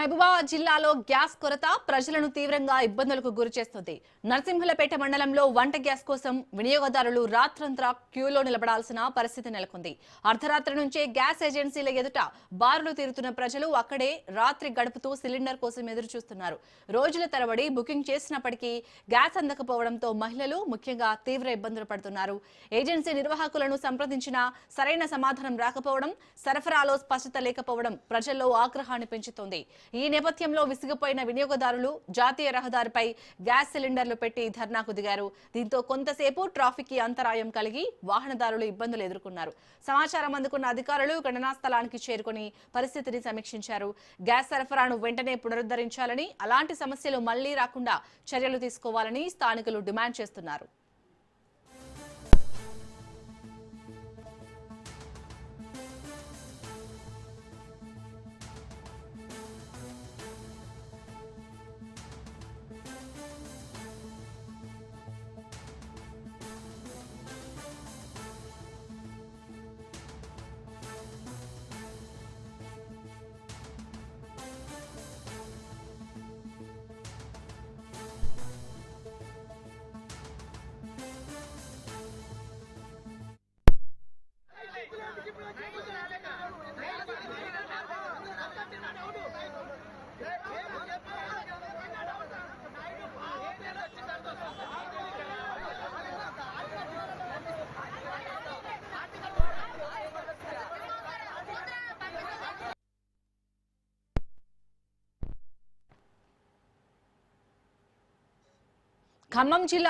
మహబూబాబాద్ జిల్లాలో గ్యాస్ కొరత ప్రజలను తీవ్రంగా ఇబ్బందులకు గురిచేస్తుంది. నరసింహులపేట మండలంలో వంట గ్యాస్ కోసం వినియోగదారులు రాత్రంతా క్యూలో నిలబడాల్సిన పరిస్థితి నెలకొంది. అర్ధరాత్రి నుంచే గ్యాస్ ఏజెన్సీల ఎదుట బారులు తీరుతున్న ప్రజలు అక్కడే రాత్రి గడుపుతూ సిలిండర్ కోసం ఎదురు చూస్తున్నారు. రోజుల తరబడి బుకింగ్ చేసినప్పటికీ గ్యాస్ అందకపోవడంతో మహిళలు ముఖ్యంగా తీవ్ర ఇబ్బందులు పడుతున్నారు. ఏజెన్సీ నిర్వాహకులను సంప్రదించినా సరైన సమాధానం రాకపోవడం, సరఫరాలో స్పష్టత లేకపోవడం ప్రజల్లో ఆగ్రహాన్ని పెంచుతోంది. ఈ నేపథ్యంలో విసిగిపోయిన వినియోగదారులు జాతీయ రహదారిపై గ్యాస్ సిలిండర్లు పెట్టి ధర్నాకు దిగారు. దీంతో కొంతసేపు ట్రాఫిక్ కి అంతరాయం కలిగి వాహనదారులు ఇబ్బందులు ఎదుర్కొన్నారు. సమాచారం అందుకున్న అధికారులు ఘటనా స్థలానికి చేరుకుని పరిస్థితిని సమీక్షించారు. గ్యాస్ సరఫరాను వెంటనే పునరుద్ధరించాలని, అలాంటి సమస్యలు మళ్లీ రాకుండా చర్యలు తీసుకోవాలని స్థానికులు డిమాండ్ చేస్తున్నారు. ఖమ్మం జిల్లా